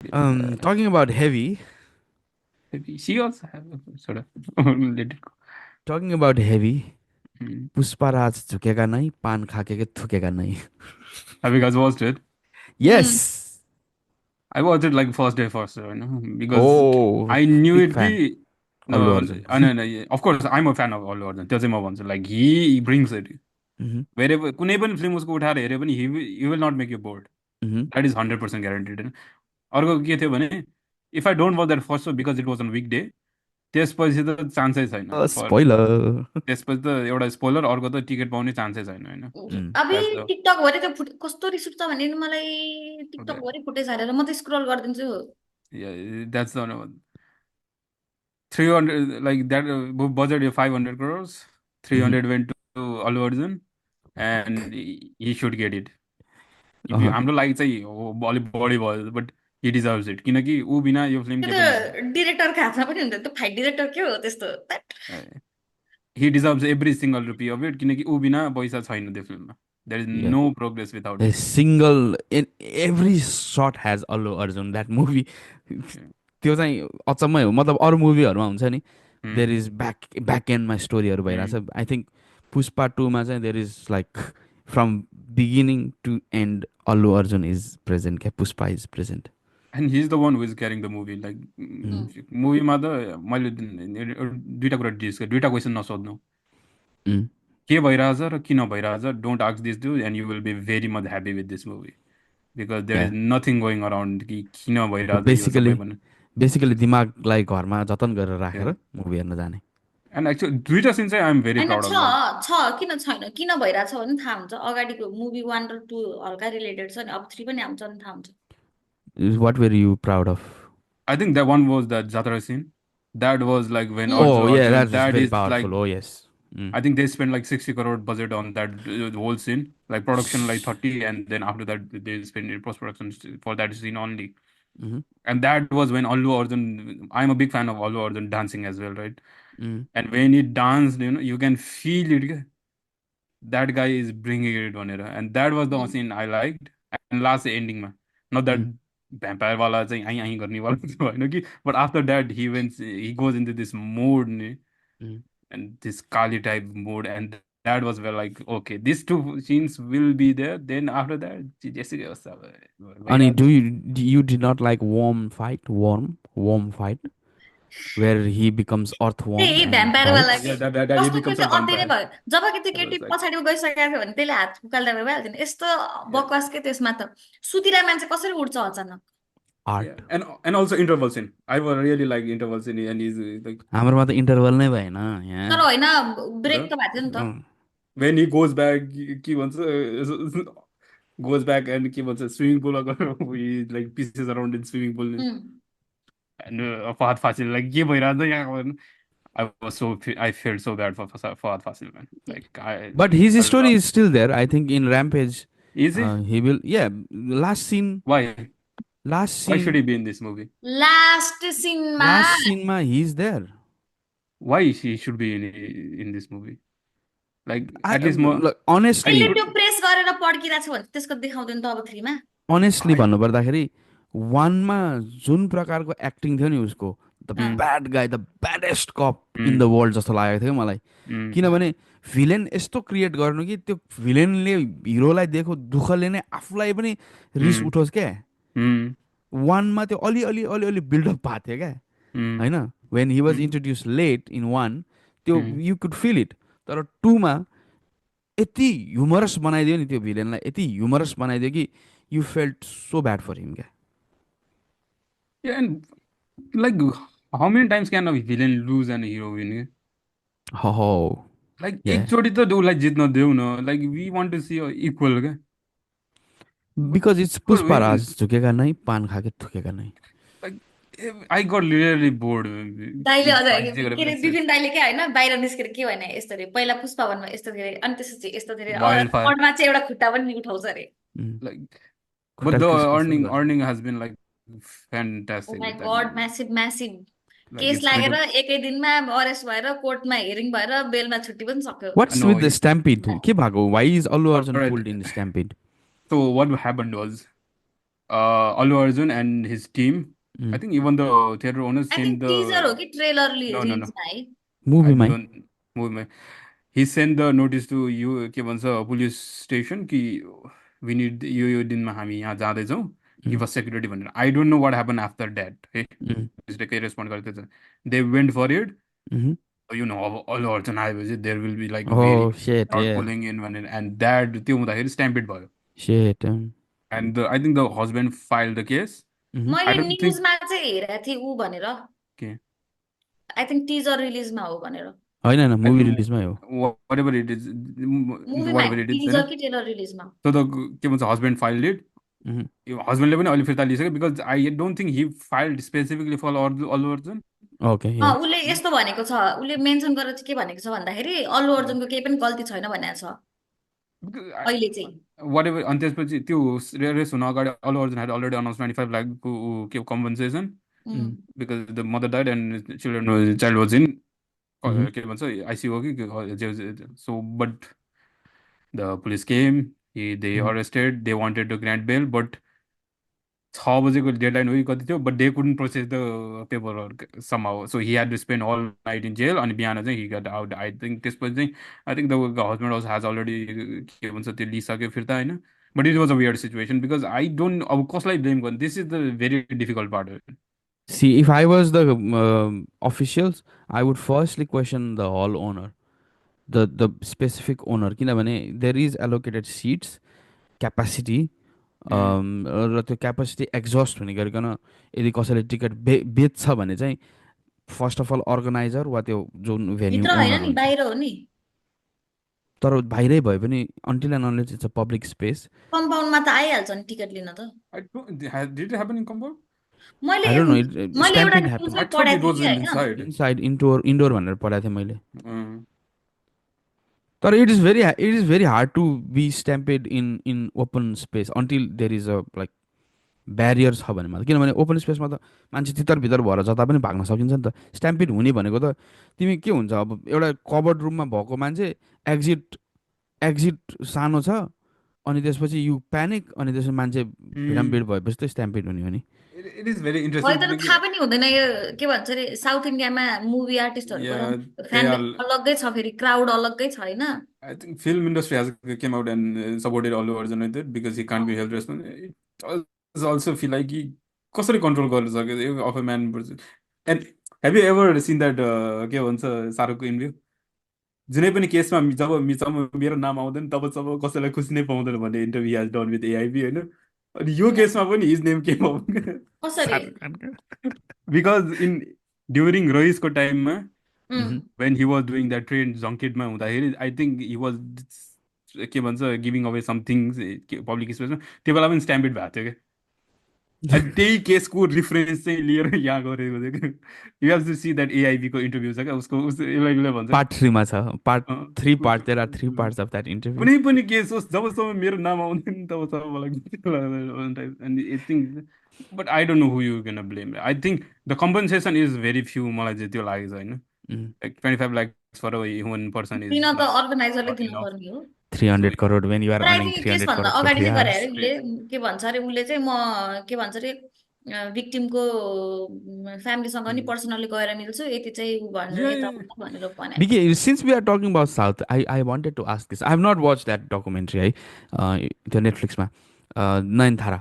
Talking about heavy, Maybe she also have a sort of let it go. talking about heavy, Hmm. Pushpraj झुकेगा नहीं पान खाके के थुकेगा नहीं. Have you guys watched it? Hmm. Yes. I watched it like first day first, because Oh, I knew big it fan. कि Allu no, Arjun. no, yeah, of course I'm a fan of Allu Arjun. त्यो चाहिँ म भन्छु like he brings it. Mhm, Wherever कुनै पनि film उसको उठाएर हेऱ्यो भने he will not make you bored. mhm. That is 100% guaranteed होइन. अर्को के थियो भने if I don't watch that first show because it was on weekday त्यसपछि त चान्सै छैन फर Spoiler. त्यसपछि त एउटा स्पोइलर अर्को त टिकट पाउने चान्सै छैन होइन. Mm. अबे द्याट्स द टिकटक भरि त कस्तो रिस उठ्छ भने नि मलाई टिकटक भरि फुटेज हालेर म त स्क्रोल गरिदिन्छु। That's the 300 like that budget is 500 crores. Mhm. 300 went to Allu Arjun and he should get it. If you Uh-huh. हाम्रो लागि चाहिँ अलिक बढी भयो बट he deserves it किनकि ऊ बिना यो फिल्म त्यो केही पनि हुँदैन. त डिरेक्टरको हातमा पनि हुन्छ त्यो फाइट डिरेक्टर के हो त्यस्तो ध्याट। He deserves every single rupee of it किनकि ऊ बिना पैसा छैन त्यो फिल्ममा. There is Yeah. no progress without A it. single in every shot has Allu Arjun. That movie. त्यो चाहिँ अचम्मै हो मतलब अरू मुभीहरूमा हुन्छ नि देयर इज ब्याक एन्डमा स्टोरीहरू भइरहेछ आई थिङ्क पुष्पा टूमा चाहिँ there is like from beginning to end Allu Arjun is present क्या Pushpa is present. And he's the one who is carrying the movie. Like मुभीमा त मैले दुइटा कुरा दुइटा क्वेसन नसोध्नु के भइरहेछ र किन भइरहेछ don't ask this do and you will be very much happy with this movie because there yeah is nothing going around कि किन भइरहेछ यो बेसिकली सबै भन्ने. बेसिकली दिमागलाई घरमा जतन गरेर राखेर एन्ड मुभी हेर्न जाने. एक्चुअली दुइटा सिन चाहिँ आइएम भेरी होइन प्राउड छ अफ लाइक छ किन छैन किन भइरहेछ भने थाहा हुन्छ अगाडिको मुभी 1 र 2 हल्का रिलेटेड छ नि अब 3 पनि आउँछ नि थाहा हुन्छ। What were you proud of? I think that one was that jatra scene that was like when um, Oh yeah, Arjun that is that very is powerful. Like Oh yes. Mm. I think they spent like 60 crore budget on that whole scene, like production like 30, and then after that they spent in post production for that scene only. Mm-hmm. And that was when Allu Arjun. I'm a big fan of Allu Arjun dancing as well, right? Mm. And when he danced, you can feel it. That guy is bringing it on it, and that was the उम्, scene I liked. And last ending, ma, not that Mm. vampire wala चाहिँ I गर्ने वाला चाहिँ होइन कि, but after that he goes into this mode नि, Mm. and this Kali type mode, and that was where like okay, these two scenes will be there. Then after that, Jessica was Ani, भइरहेछ. you did not like warm fight where he becomes earthworm त्यही and vampire वाला fights? के That he कस्तो त्यो becomes a चाहिँ अति नै vampire. भयो जब कि त्यो That केटी was like पछाडि गइसकेको थियो भने त्यसले हात उकाल्दा भइहाल्थ्यो नि यस्तो yeah. बकवास के त्यसमा त सुतिरहेको मान्छे कसरी उठ्छ अचानक। Yeah, Art. and also interval scene. I would really like interval scene, and he's like हाम्रोमा त इन्टरभल नै भएन यहाँ. तर होइन ब्रेक the त भएको थियो नि त। अँ, when he goes back, he wants goes back and he wants a swimming pool. He like pieces around in swimming pool, उम्, and Fahad Fasil like ये भइरहेछ यहाँ. I felt so bad for Fahad Fasil, man. Like but his I story love. is still there. I think in Rampage, Is he? he will. Yeah, last scene, Why? last Why should scene, he be in this movie? Last cinema last scene, ma, he's there. Why he should be in this movie? Like I at least more. look, I त्यसले honestly, त्यो could. Press गरेर पड्किरहेको छ भने त्यसको देखाउँदैन त अब 3 मा। honestly I. भन्नुपर्दाखेरि वानमा जुन प्रकारको एक्टिङ थियो नि उसको the uh, Hmm. Bad guy the baddest cop in the Hmm. World जस्तो लागेको थियो मलाई. Hmm. अँ, किनभने भिलेन यस्तो क्रिएट गर्नु कि त्यो भिलेनले हिरोलाई देखो दुःखले नै आफूलाई पनि रिस Hmm. उठोस् क्या. Hmm. वानमा त्यो अलिअलि अलिअलि बिल्डअप भएको थियो क्या Hmm. होइन. When he was Hmm. Introduce let in one त्यो Hmm. You could feel it. तर टूमा यति ह्युमरस बनाइदियो नि त्यो भिलेनलाई यति ह्युमरस बनाइदियो कि you felt so bad for him क्या. Yeah, and like how many times can a villain lose and a hero win? हो Like या एकचोटि त उसलाई जित्न देऊ न. Like we want to see a equal क्या. But because it's equal win. Pushparaj झुकेका नै पान खाके थुकेका नै. Like I got literally bored. दाइले अझ पाँच जे के गरेर अरे विपिन दाइले क्या होइन बाहिर निस्केर के भने यस्तो अरे पहिला पुष्पा वनमा यस्तो धेरै अनि त्यसपछि यस्तो धेरै wildfire. पडमा चाहिँ एउटा खुट्टा पनि उठाउँछ अरे। Like but खुट्टा the किस किस पनि गर्छ. earning has been like oh fantastic my with that god movie. Massive massive Like case it's लागेर like एकै दिनमा अरेस्ट भएर कोर्टमा हियरिङ भएर बेलमा छुट्टी पनि सक्यो। What's with no. The stampede के भएको why is Allu All Arjun right. Pulled in stampede? So what happened was Allu Arjun and his team. I Mm. think even the theater owners I sent think teaser हो the कि trailer no no no. रिलिजमा है। I मुभीमै don't movie. He sent the notice to you के भन्छ police station कि we need यो दिनमा हामी यहाँ जाँदैछौँ give us security भनेर I don't know what happened after that है पुलिसले केही रेस्पोन्ड गर्दैछ they went for it you know अब Allu Arjun आएपछि there will be like very Oh shit, crowd yeah. pulling in भनेर and that त्यो हुँदाखेरि stampede भयो Shit. and I think the husband filed the case Mhm. I मैले don't think न्युजमा चाहिँ हेरेको थिएँ ऊ भनेर, okay आई थिङ्क टिजर रिलिजमा हो भनेर। होइन होइन I मुभी think रिलिजमै हो। whatever it is मुभीमा whatever it is teaser होइन कि ट्रेलर रिलिजमा? so the के भन्छ husband filed it Mhm. हस्बेन्डले पनि अहिले फिर्ता लिइसक्यो because I don't think he filed specifically for Allu Arjun okay या उसले यस्तो भनेको छ, उसले मेन्सन गरेर चाहिँ के भनेको छ भन्दाखेरि अल्लु अर्जुनको केही पनि गल्ती छैन भनेको छ अहिले चाहिँ। वाट एभर अनि त्यसपछि त्यो रेस हुन अगाडि अल्लु अर्जुन had already announced 95 लाखको के compensation um, because the mother died and children child was in Mhm. के भन्छ आइसियु हो कि so but the police came they Mhm. Arrested they wanted to grant bail but 6 बजेको डेडलाइन हो कि कति थियो but they couldn't process the paper work somehow so he had to spend all night in jail अनि बिहान चाहिँ he got out I think त्यसपछि चाहिँ I think the husband was has already के भन्छ त्यो लिइसक्यो फिर्ता होइन but it was a weird situation because I don't अब कसलाई ब्लेम गर्ने this is the very difficult part हो See, if I was the officials, I would firstly question the hall owner, the specific owner, किनभने there is allocated seats, capacity, र त्यो capacity exhaust हुने गरिकन यदि कसैले टिकट बेच्छ भने चाहिँ फर्स्ट अफ अल अर्गनाइजर वा त्यो जुन भेन्यू भित्र होइन ओनर नि, हुन्छ, बाहिर हो नि। तर बाहिरै भए पनि until and unless it's a public space. कम्पाउन्डमा त आइहाल्छ नि टिकट लिन त। I don't did it happen in compound मैले आई डोन्ट नो, मैले एउटा स्ट्याम्पिङ ह्यापन न्युजमै आई थट पढाएको इट थिएँ वाज कि इन होइन। साइड इनसाइड इन्डोर इन्डोर भनेर पढाएको थिएँ मैले। तर it is very hard to be stampeded in open space until there is a like barrier छ भने मात्र, किनभने ओपन स्पेसमा त मान्छे तितर भएर जता पनि भाग्न सकिन्छ नि त। स्ट्याम्पिड हुने भनेको त तिमी के हुन्छ, अब एउटा कभर्ड रुममा भएको मान्छे एक्जिट एक्जिट सानो छ अनि त्यसपछि यु प्यानिक अनि त्यसपछि मान्छे भिडामभिड भएपछि त स्ट्याम्पिड हुने हो नि। इट इज भेरी मैले इन्ट्रेस्टिङ त थाहा पनि हुँदैन यो के भन्छ अरे साउथ इन्डियामा मुभी आर्टिस्टहरूको या दे फ्यान आर बेस अलग्गै छ, फेरि क्राउड अलग्गै छ होइन। I think film industry has came out and supported Allu Arjun with it because he can't be held responsible. It does also feel like he कसरी control गर्न सक्यो of a man person. And have you ever seen that के भन्छ शाहरुखको interview जुनै पनि केसमा जब मेरो नाम आउँदैन तबसम्म कसैलाई खुसी नै पाउँदैन भन्ने इन्टरभ्यू हेज डन विथ एआइबी होइन अनि यो किन? केसमा पनि हिज नेम केम आउट कसरी? शाहरुख खानको बिकज इन ड्युरिङ रइसको टाइममा उम्, when he was doing that train junketमा हुँदाखेरि आई थिङ्क he was के भन्छ giving away some things public स्पेसमा त्यो बेला पनि स्ट्याम्पिड भएको थियो क्या अनि त्यही केसको रिफरेन्स चाहिँ लिएर यहाँ गरेको थियो क्या you have to see that एआइबीको इन्टरभ्यू छ क्या उसले भन्छ पार्ट 3मा छ, पार्ट अँ, 3 उ- part, there are 3 parts of that interview. कुनै पनि केस होस् जबसम्म मेरो नाम आउँदैन तबसम्म मलाई खुसी लाग्दैन and I think but I don't know who you can blame I think the compensation is very few मलाई चाहिँ त्यो लागेको छ होइन like 25 lakhs for a one person is दिन त not अर्गनाइजरले not enough दिनुपर्ने हो। 300 so करोड वेन युआर तर I earning think three hundred त्यसभन्दा करोड फर अगाडि थ्री नै गरे आवर्स अरे उसले, के भन्छ अरे उसले चाहिँ म के भन्छ अरे भिक्टिमको फ्यामिलीसँग नि mm. पर्सनली गएर मिल्छु यति चाहिँ ऊ भनेर yeah, yeah, यताउता भनेर भने। Because since we are talking about South, I wanted to ask this. I have not watched that documentary, है त्यो नेटफ्लिक्समा Nayantara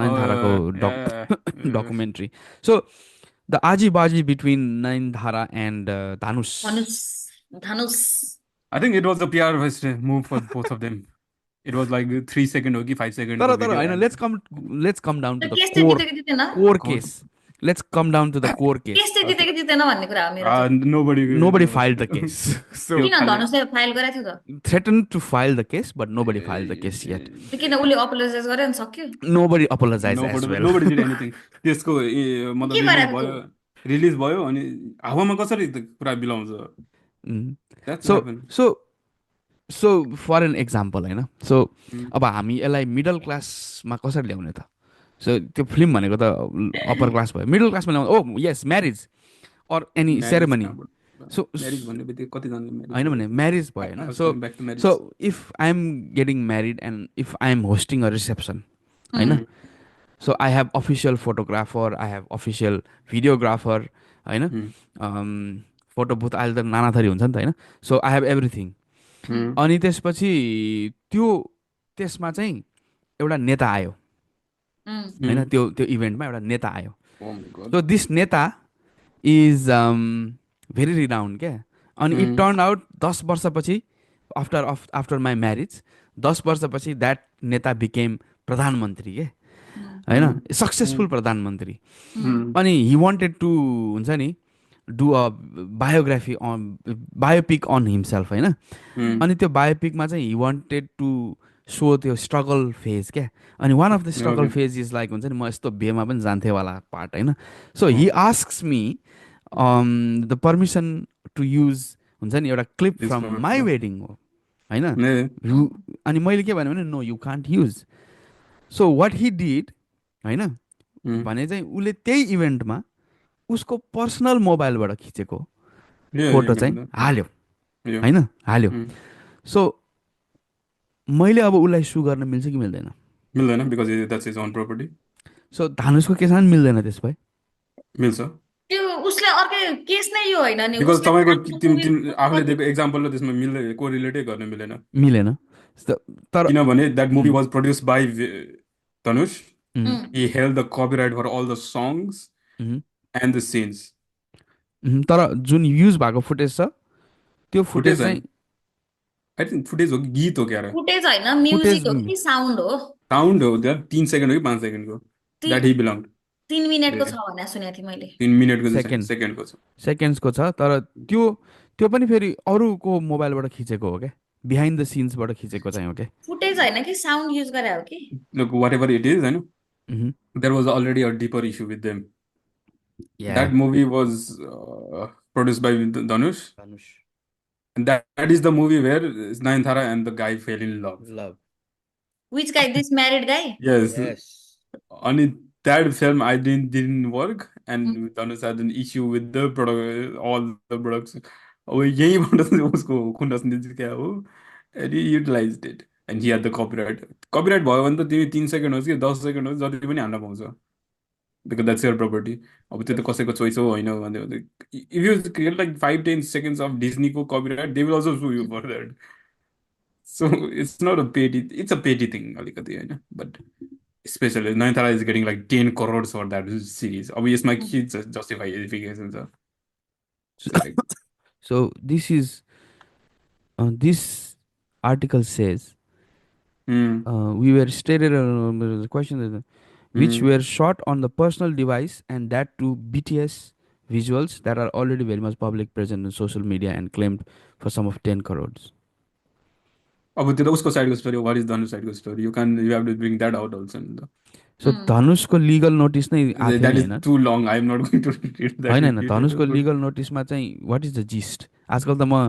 नयनताराको yeah, documentary. So the आजी बाजी between Nayantara and Dhanush. Dhanush Dhanush I think it was a PR move for both of them. It was like 3 second or 5 second तर को तर video होइन, and let's come down to त्यो the case चाहिँ core जितेको जितेन, core court. case. Let's come down to the core case. Case चाहिँ Okay. जितेको जितेन भन्ने कुरा हो मेरो चाहिँ। Nobody Nobody filed the case. So किन धनुषले फाइल गरेको थियो त? threatened to file the case, but nobody filed the case yet. त्यो किन उसले अपोलोजाइज गरे अनि सक्यो? Nobody apologized as well. nobody did anything. त्यसको मतलब के गरेको तँ? रिलिज भयो अनि हावामा कसरी पुरा बिलाउँछ Mm. That's So happen so for an example होइन, so अब हामी यसलाई मिडल क्लासमा कसरी ल्याउने त? सो त्यो फिल्म भनेको त अप्पर क्लास भयो, मिडल क्लासमा ल्याउने oh yes marriage or any ceremony. So marriage भन्ने बित्तिकै कतिजनाले म्यारिज होइन भने म्यारिज भयो होइन। So back to marriage so if I am getting married and if I am hosting a reception होइन, so I have official photographer, I have official videographer होइन, Hmm. Photo booth अहिले त नाना थरी हुन्छ नि त होइन. So I have everything. Um, Hmm. अनि त्यसपछि त्यो त्यसमा चाहिँ एउटा नेता आयो उम्, होइन, Hmm. त्यो त्यो इभेन्टमा एउटा नेता आयो. Oh my God. So this नेता इज भेरी रिनाउन्ड क्या. अनि इट Hmm. टर्न आउट 10 वर्षपछि, आफ्टर माई म्यारिज 10 वर्षपछि द्याट नेता बिकेम प्रधानमन्त्री के उम्, होइन, Hmm. Successful Hmm. प्रधानमन्त्री. उम्, Hmm. अनि हि वान्टेड टु हुन्छ नि do a biography on biopic on himself होइन. Hmm. अनि त्यो बायोपिकमा चाहिँ हि वान्टेड टु सो त्यो स्ट्रगल फेज क्या. अनि one of the struggle Okay. Phase is like हुन्छ नि, म यस्तो बेमा पनि जान्थेँ वाला पार्ट होइन. So he Oh, asks me the permission to use हुन्छ नि एउटा clip this from from my wedding हो होइन. yeah. अनि मैले के भने no you can't use. So what he did होइन Hmm. भने चाहिँ उसले त्यही इभेन्टमा उसको पर्सनल मोबाइलबाट खिचेको Yeah, you फोटो can चाहिँ do that. हाल्यो Yeah. होइन, हाल्यो. Hmm. सो मैले अब उसलाई सु गर्न मिल्छ कि मिल्दैन? मिल्दैन because that's his own property. So धानुषको केसमा पनि मिल्दैन त्यस भए? मिल्छ त्यो उसले अर्कै केस नै यो होइन नि, बिकज उसले तपाईँको आफ्नो तिम मुभी तिम आफूले दिएको एक्जाम्पल र त्यसमा मिल्दै कोरिलेटै गर्न मिलेन मिलेन. तर किनभने द्याट मुभी उम्, वाज प्रड्युस बाई धनुष. उम्, He held the copyright for all the songs उम्, and the scenes. तर जुन युज भएको फुटेज छ त्यो फुटेज फुटेज चाहिँ होइन, आई थिङ्क फुटेज हो कि गीत हो क्यार, फुटेज होइन, फुटेज म्युजिक हो कि साउन्ड हो? साउन्ड हो त्यहाँ 3 सेकेन्ड हो कि 5 सेकेन्डको. ती द्याट हि बिलोङ 3 मिनेटको ए छ भनेर सुनेको थिएँ मैले। 3 मिनटको चाहिँ छैन, सेकेन्ड सेकेन्डको छ. सेकेन्ड्सको छ. तर त्यो त्यो पनि फेरि अरूको मोबाइलबाट खिचेको हो क्या, बिहाइन्ड द सिन्सबाट खिचेको चाहिँ हो क्या. फुटेज होइन कि साउन्ड युज गरे हो कि? Look what ever it is होइन, उहुँ, there was already a deeper issue with them. Yeah that movie was produced by Dhanush. Dhanush And that is the movie where Nayanthara and the guy fell in love. Love. Which गाई, this married गाई? Yes. Yes. Only that film I didn't work, and Dhanush had an issue with the product, all the products. अब यहीँबाट चाहिँ उसको खुन्नस निस्क्या हो, and he utilized it, and he had the copyright. Copyright भयो भने त तिमी 3 सेकेन्ड होस् कि 10 सेकेन्ड होस् जति पनि हान्न पाउँछ, because that's your property. अब त्यो त कसैको चोइस हो होइन भने if you create like 5-10 seconds of Disneyको copyright, they will also sue you for that. So it's not a petty, it's a petty thing अलिकति होइन, but especially Nayanthara is getting like 10 crores for that series. अब यसमा के justification छ? So like, So this article says hmm, we were stated the question is, which hmm. were shot on the personal device and that to BTS visuals that are already very much public present in social media and claimed for sum of 10 crores. अब त्यो त उसको साइडको story हो, what is Dhanu साइडको story, you have to bring that out also नि त. So धनुषको legal notice नै आएको थियो द्याट नि इज होइन? Too long, I am not going to read that होइन इन होइन, धनुषको डिटेल. लिगल नोटिसमा चाहिँ वाट इज द जिस्ट? आजकल त म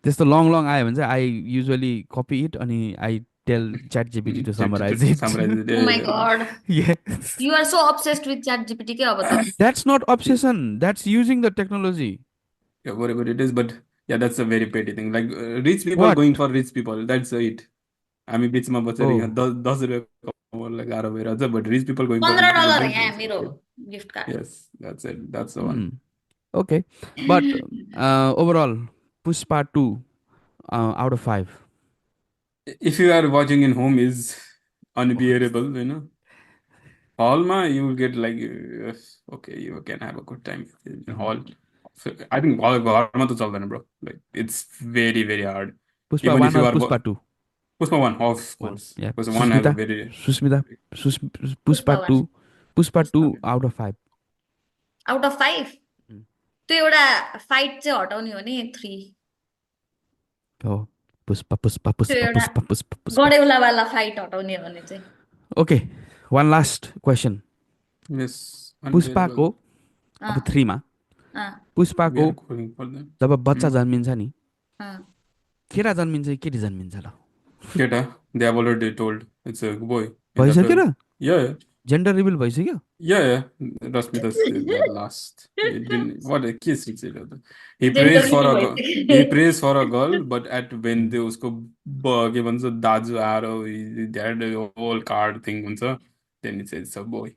त्यस्तो लङ लङ आयो भने चाहिँ आई युजली कपी इट अनि I tell chat GPT to summarise it. Summarise oh my god, Yes. You are so obsessed with chat GPT के अब त? That's not obsession. That's using the technology. Yeah, whatever it is, but yeah, that's a very petty thing. Like rich people going What? for rich people, that's it. हामी बिचमा बसेर यहाँ Oh, 10 रुपियाँ कमाउनलाई गाह्रो भइरहेछ, but rich people going for rich people, $15 that's यहाँ it's मेरो okay. Gift card. Yes, that's it. That's the one. hmm. Okay. But overall, Puspa 2 out of 5. If you are watching in home is unbearable, you know. Hall you will get like okay, you can have a good time in hall. So, I think घरमा त चल्दैन bro. Like it's very very hard. Puspa Even if 1 you or are Puspa 2? Puspa one, of 1. course. Yeah. Puspa one has a Susmita? very Susmita? Sus Pushpa Puspa 1, 2. Puspa Pushpa 2 out of 5. Out of 5? Mm. त्यो एउटा fight चाहिँ हटाउने हो नि 3। Oh, Puspa, Puspa, त्यो Puspa, एउटा Puspa, Puspa, Puspa. गडेउलावाला fight हटाउने हो भने चाहिँ। Okay. One last question. yes Puspa unbearable. को अब 3 मा अँ, पुष्पा We को are calling for them. जब बच्चा जन्मिन्छ नि, अँ, केटा जन्मिन्छ कि केटी जन्मिन्छ ल? Keta, they have already told it's a boy in the भइसक्यो film. र? Yeah, yeah. जेन्डर रिभिल भइसक्यो? Yeah, yeah. Rashmita said that last. It didn't. What a kiss he said. He gender prays for reveal a girl. He भइसक्यो। prays for a girl, but at when Mm. they usko के भन्छ दाजु आएर they had a whole card thing हुन्छ then it says a boy.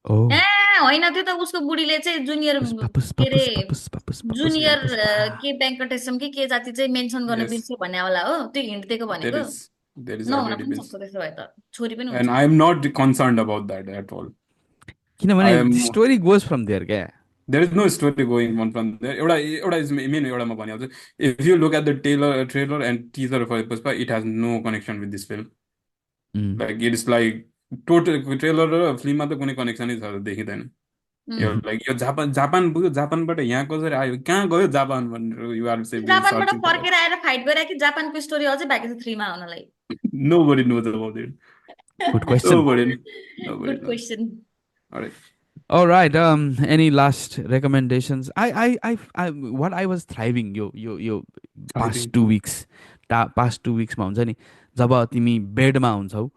Oh. ए होइन, त्यो त उसको बुढीले चाहिँ जुनियर Puspa, के puspa, अरे puspa, puspa, puspa, puspa, junior puspa. के वेङ्कटेशम के जाति चाहिँ मेन्सन गर्न Yes, बिर्स्यो भन्ने होला हो, त्यो हिन्ट दिएको there भनेको। is there is नहुन already पनि been, सक्छ त्यसो भए त, छोरी पनि हुन्छ। and I am not concerned about that at all. I किनभने am. Story goes from there क्या. There is no story going on from there. एउटा is main एउटा म भनिहाल्छु. If you look at the trailer and teaser for Puspa, it has no connection with this film. Mm. Like it is like total trailer र फिल्ममा त कुनै कनेक्सनै छ देखिँदैन. यो Mhm. लाइक यो जापान पुग्यो, जापानबाट यहाँ कसरी आयो, कहाँ गयो जापान भनेर यु आर जापानबाट सर्चिङ फर. फर्केर आएर फाइट गरेर कि जापानको स्टोरी अझै बाँकी छ 3 मा आउनलाई? Nobody knows about it. Good question. Nobody good knows. Question. All right. All right. Any last recommendations? What I was thriving yo I past think. 2 weeks, past 2 weeks मा हुन्छ नि, जब तिमी बेडमा हुन्छौ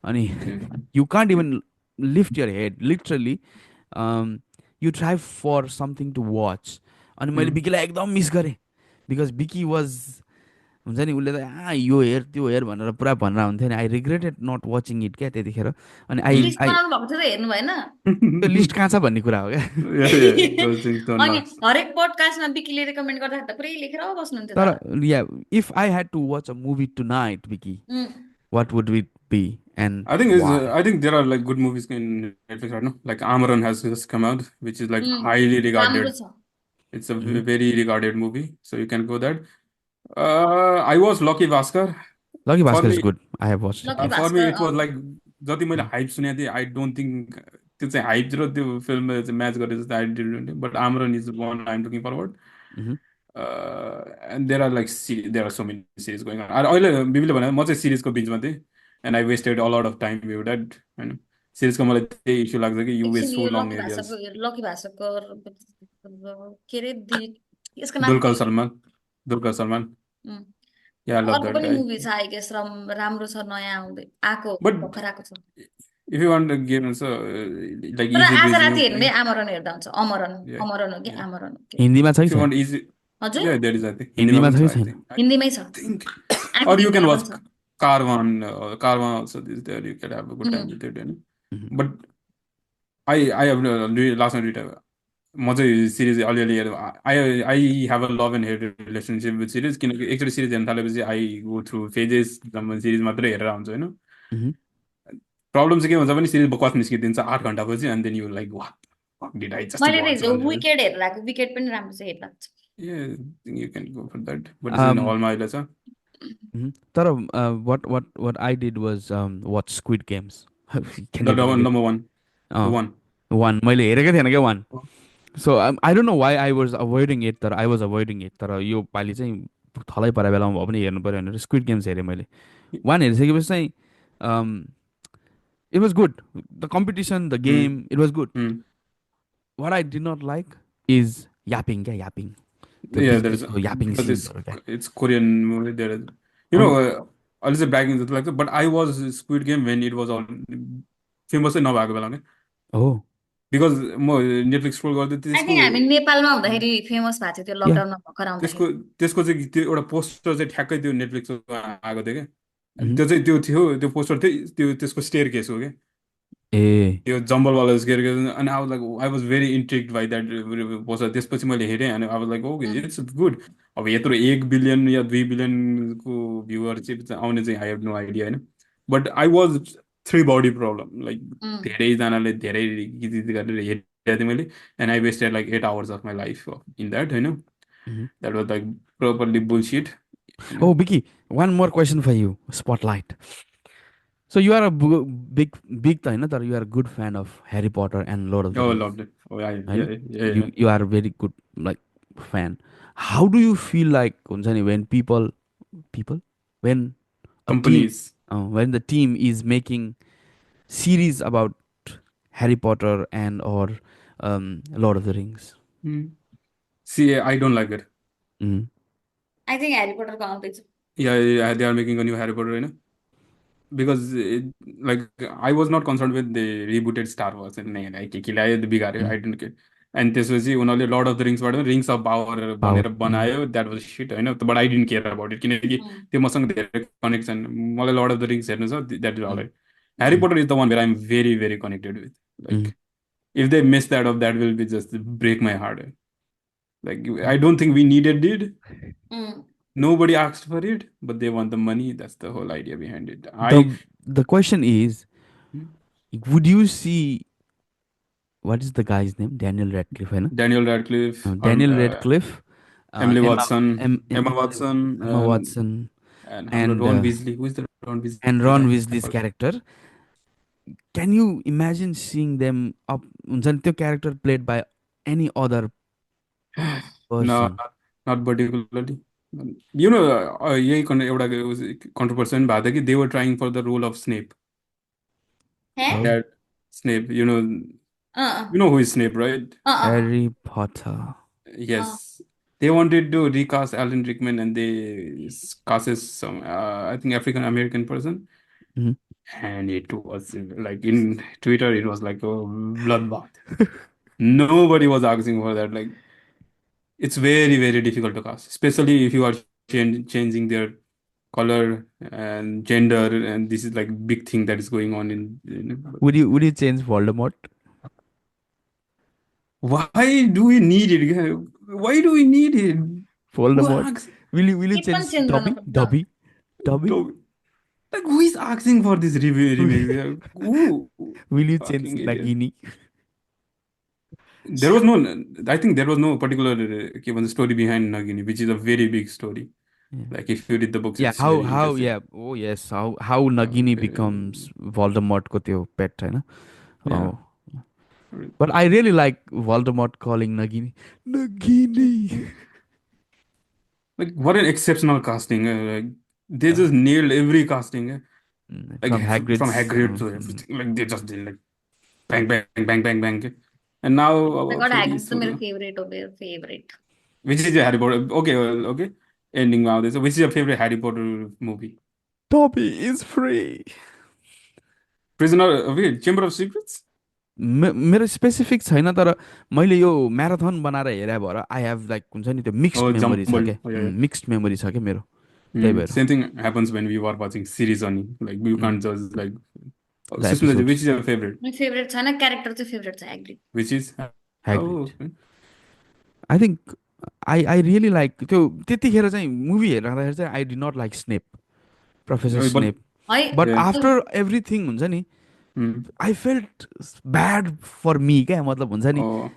अनि Yeah. you can't even lift your head literally. You try for something to watch. अनि मैले Mm. बिकीलाई एकदम मिस गरेँ बिकज बिकी वाज हुन्छ नि, उसले त यो हेर त्यो हेर भनेर पुरा भनेर हुन्थ्यो नि. I regretted not watching it क्या त्यतिखेर. अनि आई लिस्ट आई बनाउनु भएको थियो त हेर्नु भएन? त्यो लिस्ट कहाँ छ भन्ने कुरा हो क्या. Yeah. Those things don't अनि last. हरेक पोडकास्टमा बिकीले रेकमेन्ड गर्दाखेरि त पुरै लेखेर बस्नुहुन्थ्यो तर तर। Yeah if I had to watch a movie tonight Vicky, um, what would it be and why? I think there are like good movies in Netflix right now. Like Amaran has just come out, which is like उम्, highly राम्रो regarded. छ। It's a very regarded movie, so you can go that. I watched Lucky Bhaskar. Lucky For Bhaskar is me, good. I have watch it. Lucky yes. for me, Bhaskar it was like जति मैले hype सुनेको थिएँ, I don't think त्यो चाहिँ hype र त्यो फिल्ममा चाहिँ म्याच गरे जस्तो I didn't. But Amaran is the one I'm looking forward. And there are like there are so many series going on. अहिले बिबीले भने म चाहिँ सिरिजको बिचमा थिएँ, and I wasted a lot of time with that. होइन, सिरिजको मलाई त्यही इस्यु लाग्छ कि you एकछिन, waste so यो long areas. लकी भाषाको के अरे यसको नाम दुलकर के? सलमान. दुलकर सलमान. उम्, Yeah, I love अर्को that पनि guy. मुभी छ आई गेस, राम्रो छ, नयाँ आउँदै आएको But भर्खर आएको छ। if you want a game also like तर easy आज breezy, राति हेर्नु आमरण हेर्दा हुन्छ। अमरन, yeah, अमरन हो कि yeah. आमरण हो कि? हिन्दीमा छ कि If you छैन? want easy, हजुर, yeah, there is I think हिन्दीमा हिन्दीमा पनि छ छ कि I छैन? think. हिन्दीमै छ, Think आएको or you can दिनमा watch पनि छ। Carvan. Carvan also is there. You can have a good time उम्, with it. You know? Mhm. But I have last night म चाहिँ सिरिज अलिअलि हेरेँ. I have a love and hate relationship with series किनकि एकचोटि series हेर्न थालेपछि I go through phases. जब सिरिज मात्रै हेरेर हुन्छ होइन. Mhm. प्रब्लम चाहिँ के हुन्छ भने सिरिज बकवास निस्किदिन्छ 8 घन्टापछि and then you like what did I just मैले watch त भनेर. विकेट हेरेर आएको, विकेट पनि राम्रो छ, हेर्दा हुन्छ। Yeah, I think you can go for that. But this is in hallमा अहिले छ. तर what I did was watch Squid Games. Can The you believe? number one. The one. One मैले हेरेकै थिएन क्या one. So I don't know why I was avoiding it, तर I was avoiding it. तर यो पालि चाहिँ थलै परे बेलामा भए पनि हेर्नु पऱ्यो भनेर स्क्विड गेम्स हेरेँ मैले. वान हेरिसकेपछि चाहिँ it was good. The competition, the game, it was good. Hmm. What I did not like is yapping क्या, यापिङ. त्यो Yeah, बिच there is बिचको यापिङ because सिन्सहरू क्या. it's Korean movie. There is, you know, अनि I'll say bragging just like that. But I was Squid Game when it was all famous नभएको बेलामा. हो Because म Netflix scroll गर्दै I त्यसको think हामी नेपालमा हुँदाखेरि फेमस भएको थियो त्यो या लकडाउनमा भर्खर त्यसको आउँदाखेरि। त्यसको चाहिँ त्यो एउटा पोस्टर चाहिँ ठ्याक्कै त्यो नेटफ्लिक्समा आएको थियो क्या. अनि त्यो चाहिँ त्यो थियो, त्यो पोस्टर थियो त्यो त्यसको स्टेयर केस हो क्या. ए त्यो जम्बलवाला स्केयर केस. अनि I was very intrigued by that poster. त्यसपछि मैले हेरेँ अनि I was like okay it's good. अब यत्रो 1 बिलियन या 2 बिलियनको भ्युवरसिप आउने चाहिँ आई हेभ नो आइडिया होइन. But I was three body problem like धेरैजनाले धेरै गीत गीत गरेर हेरेको थिएँ मैले. And I wasted like 8 hours of my life in that होइन. That was like properly bullshit. Oh, Vicky, one more question for you. Spotlight. So you are a big time, that you are a good fan of Harry Potter and Lord of the Oh, Rings. loved it. Oh, yeah, I know yeah, yeah, yeah. you are a very good like fan. How do you feel like हुन्छ नि, when people when a team Companies. when the team is making series about Harry Potter and or Lord of the Rings? Hmm. See, I don't like it. Mm. I think Harry पोटरको आउँदैछ। Yeah, they are making a new Harry Potter, you know? Because like I was not concerned with the rebooted Star Wars. The big Mm. I didn't care. And त्यसपछि उनीहरूले lord of the रिङ्सबाट rings of power Power. भनेर बनायो. That was shit होइन. But I didn't care about it किनकि त्यो मसँग धेरै कनेक्सन. मलाई लर्ड अफ द रिङ्स हेर्नु छ, that is all right. Harry Potter is the one where I'm very, very connected with. Mm. Like, if they mess that up, that will be just break my heart. Like, I don't think we needed it. Mm. Nobody asked for it, but they want the money. That's the whole idea behind it. The question is, Hmm? would you see what is the guy's name? Daniel Radcliffe, है ना? Daniel Radcliffe, Daniel Radcliffe, Emily Emma Watson, em, em, Emma Watson, Emma Watson, and and Ron Weasley. Who is the Ron Weasley and guy? Ron I Weasley's forgot. character. Can you imagine seeing them up? हुन्छ नि त्यो character played by any other No, person? not particularly. You know, यही एउटा controversy भएको थियो कि they were trying for the role of Snape. हैं? Oh, That Snape, अँ you know who is Snape, right? अँ अँ Harry Potter. अँ Yes. They wanted to recast Alan Rickman and they casted some, I think, African American person. Mhm. And it was like in Twitter, it was like a bloodbath. Nobody was asking for that. Like, it's very, very difficult to cast, especially if you are changing their color and gender. And this is like big thing that is going on Would you change Voldemort? Why do we need it? Why do we need it? Who Voldemort? asks? Will you के पनि change change गर्नु Dobby? पर्छ Dobby? Dobby? Like, who is asking for this remake? Who Will you change fucking idiot? Nagini? There was no, I think there was no particular given story behind Nagini, which is a very big story. Yeah. Like, if you read the books, Yeah, it's how very how interesting. yeah, oh yes, how Nagini becomes Voldemort को त्यो pet हैन? Yeah. Oh. But I really like Voldemort calling Nagini Nagini. Like, what an exceptional casting. Like, they just nailed every casting. Like, From from Hagrid's Hagrid to everything. Like, they just did like bang, bang, bang, bang, bang. And now, my God फेरि ह्याग्रिड त मेरो favourite हो मेरो favourite which is your Harry Potter? Okay, well, okay. Ending now. So, which is your favorite Harry Potter movie? Dobby is free. Prisoner, wait, Chamber of Secrets? मेरो specific छैन तर मैले यो म्याराथन बनाएर हेरे भएर आई हेभ लाइक हुन्छ नि त्यो मिक्स्ड Oh, मेमोरी छ Jumbled. क्या Oh, yeah, yeah. Mixed memory छ क्या मेरो त्यही भएर Same thing happens when we were watching series only. Like, you can't just like. Oh, द Sushmita, which episodes is your favorite? मेरो फेभरेट छैन क्यारेक्टर चाहिँ फेभरेट छ Hagrid Which is? Oh, Hagrid okay. I think I really like त्यो त्यतिखेर चाहिँ movie हेर्दाखेरि चाहिँ I did not like Snape professor But Snape है बट yeah. आफ्टर एभ्रिथिङ हुन्छ नि Mm. I felt bad for me क्या मतलब हुन्छ नि Oh,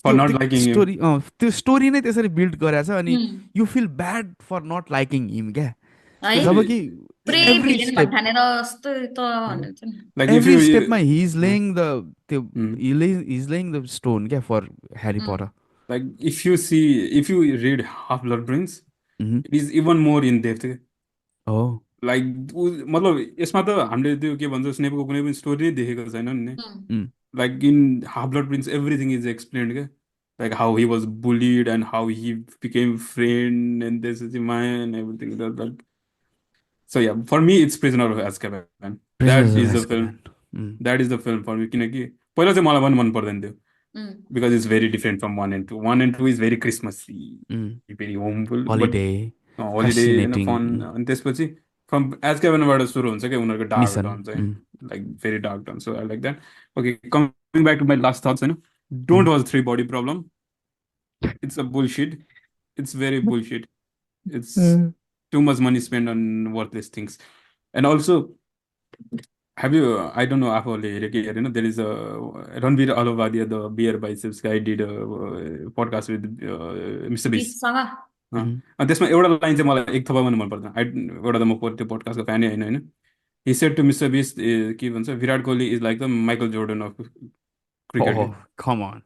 for त्यो not त्यो liking him. स्टोरी त्यो स्टोरी नै त्यसरी बिल्ड गरेछ अनि um, you feel bad for not liking him क्या है जब Especially, कि पुरै एभ्री भिलेन स्टेप भन्ठानेर जस्तो त uh, भनेर चाहिँ like if एभ्री you, स्टेपमा he is uh, laying the त्यो mm, his laying the stone क्या for Harry um, Potter like if you read Half Blood Prince, it is even more in depth. हो like मतलब यसमा त हामीले त्यो के भन्छ स्नेपको कुनै पनि स्टोरी नै देखेको छैन नि um, like in half blood prince everything is explained क्या like how he was bullied and how he became friend and त्यसपछि माया and everything like so yeah for me it's prisoner of Azkaban prisoners that of is the film Azkaban that is the film for me किनकि पहिला चाहिँ मलाई पनि मन पर्दैन थियो um, because it's very different from 1 and 2 1 and 2 is very Christmassy very homeful but holiday holiday होइन fascinating fun अनि त्यसपछि फ्रम एज क्याबिनबाट सुरु हुन्छ क्या उनीहरूको डार्क मिसन टर्न चाहिँ like very dark turn so I like that okay coming back to my last thoughts होइन don't was 3 body problem it's a bullshit it's very bullshit it's too much money spend on worthless things and also have you I don't know आफूहरूले हेऱ्यो कि हेरेन there is Ranveer Allahbadia the beer biceps guy did podcast with mister Beast बिचसँग अनि त्यसमा एउटा line चाहिँ मलाई एक थोपा पनि मन पर्दैन एउटा त म त्यो पोडकास्टको फ्यानै होइन होइन he shed to mister Beast के भन्छ Virat Kohli is like the Michael Jordan of cricket Oh, come on.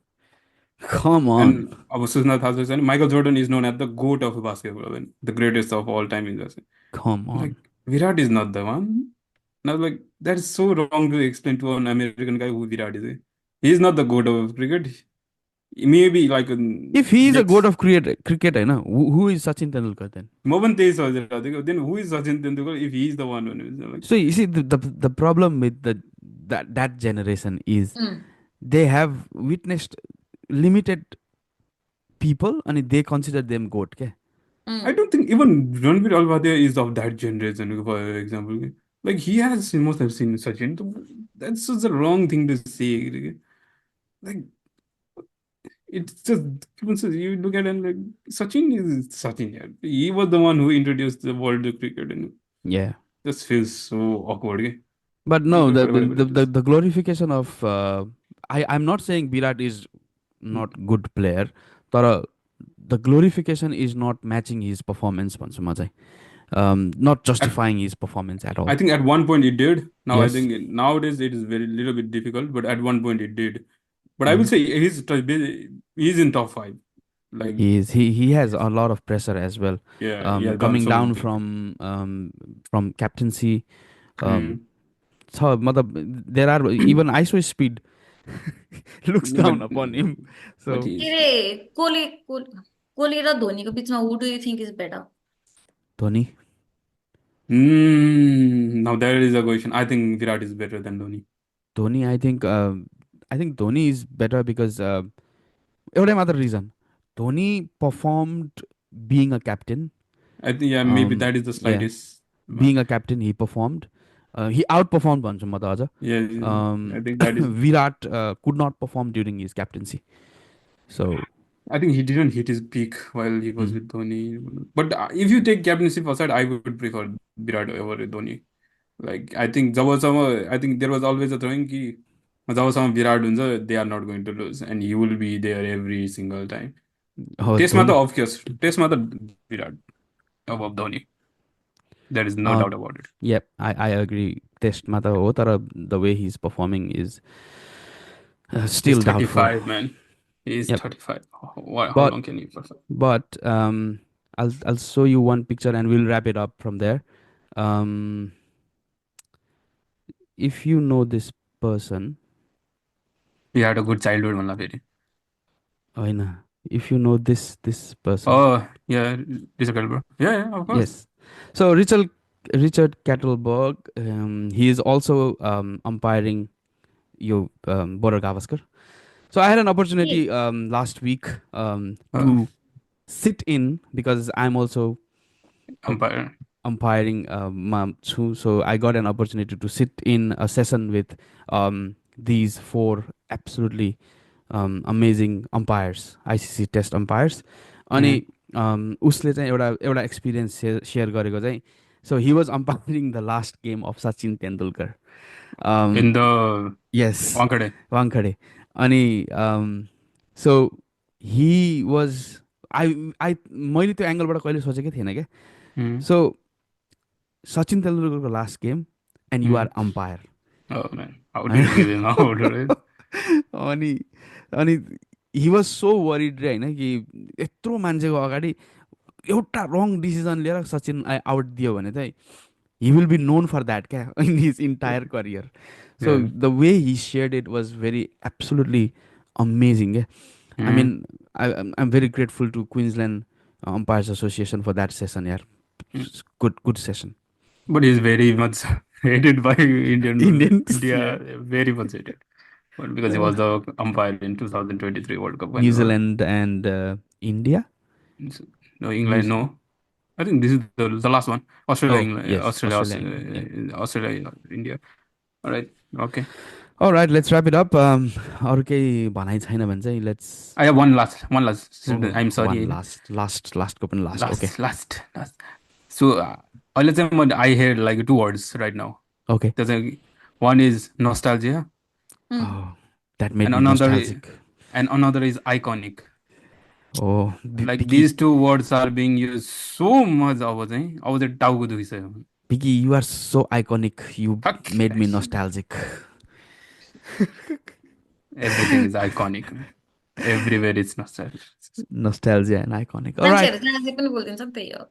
Come and on. अब सुझ्न थाहा छ Michael Jordan is known at the goat of basketball the greatest of all time is Come like on. Virat is not the one. And I was like, that is so wrong to explain to an American guy who Virat is. He is not the goat of cricket. Maybe like If he is a next. god of cricket, होइन, who is Sachin Tendulkar then? म पनि त्यही सोचेर थिएँ then who is Sachin Tendulkar if he is the one like So you see the problem with that generation is उम्, they have witnessed limited people and they consider them goat. I उम्, don't think even Ranveer Alvadia is of that generation for example Like he must have seen Sachin. That's such a wrong thing to say. Like it's just you look at it and like Sachin is Sachin. Yeah. He was the one who introduced the world to cricket, and Yeah. just feels so awkward. Okay? But no, But whatever it is. the glorification of I'm not saying Virat is Mm. not good player, तर the glorification is not matching his performance भन्छु म चाहिँ. Not At, justifying his performance at I all. think at one point it did. Now I Yes. think nowadays it is very little bit difficult, but at one point it did. But I will Mhm. say he's in top five. Like He has a lot of pressure as well. yeah, he has done Coming so many down things. from captaincy. Um, Hmm. so there are even ISO speed looks Yeah, down upon him. but So के he's अरे कोहली र धोनीको बिचमा who do you think is better? Dhoni, now there is a question. I think Virat is better than Dhoni. Dhoni, I think Dhoni is better because एउटा मात्र reason. Dhoni performed being a captain. I think yeah, maybe that is the Yeah, slightest. being a captain, he performed. He outperformed भन्छु म त अझ. Yeah, I think that is. Virat could not perform during his captaincy. So, I think he didn't hit his peak while he was mm, with Dhoni. But if you take captaincy aside, I would prefer Virat over Dhoni. Like I think जबसम्म I think there was always a throwing कि जबसम्म विराट हुन्छ they are not going to lose and he will be there every single time. टेस्टमा त Dhoni. Of course टेस्टमा त विराट above Dhoni. There is no Uh, doubt about it. yep, I agree. Test मा त हो तर the way he's performing is He's still doubtful. 35, man. He's Yep. 35. How But long can he perform? but I'll show you one picture and we'll wrap it up from there. Um, if you know this person, He had a good childhood, भन्ला फेरि. होइन, if you know this person, Oh, yeah, difficult, bro. Yeah, of course. yes. So Richard Kettleberg, he is also umpiring your Border Gavaskar. So I had an opportunity last week to sit in because I'm also Umpire. umpiring too. So I got an opportunity to sit in a session with these four absolutely amazing umpires, ICC test umpires. अनि Mm. उसले चाहिँ एउटा एउटा experience share गरेको चाहिँ, so he was umpiring the last game of Sachin Tendulkar. In the yes, Wankade. वाङखडे. अनि so he was I मैले त्यो एङ्गलबाट कहिले सोचेकै थिएन क्या. Mm. सो सचिन तेन्दुलकरको last game and you are Mm. Umpire. Oh, man. How did you give him out, right? अनि अनि हि वाज सो वरिड रे होइन कि यत्रो मान्छेको अगाडि एउटा रङ डिसिजन लिएर सचिन आउट दियो भने चाहिँ he will be known for that in his entire career. So Yeah. the way he shared it was very absolutely amazing. I mean, Mm. I'm very grateful to Queensland Umpires Association for that session. Yeah, Mm. good session. But he's very much hated by Indians, India, yeah. very much hated. But because he Uh, was the umpire in 2023 World Cup when New Zealand and India. no New England, Ze- no. I think this is the last one. Australia, oh England, yes, Australia, Australia, England. Yeah. Australia, India. All right. Okay. All right, let's wrap it up. अरू केही भनाइ छैन भने चाहिँ let's. I have one last. Oh, I'm one sorry. last को पनि last. Okay. Last. So, let's say I hear like two words right now. Okay. There's one is nostalgia, Oh, that made and me nostalgic. another is iconic. Oh, Like Vicky, these two words are being used so much. I was a टाउको दुखिसक्यो. Vicky, you are so iconic. You Fuck. made me nostalgic. Everything is iconic. Everywhere it's nostalgic. Nostalgia and iconic. All right. मान्छेहरू चाहिँ अझै पनि बोलिदिन्छ नि त्यही हो.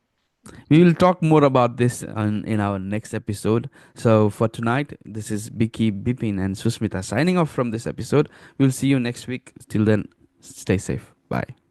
We will talk more about this in our next episode. So for tonight, this is Vicky, Bipin, and Susmita signing off from this episode. We'll see you next week. Till then, stay safe. Bye.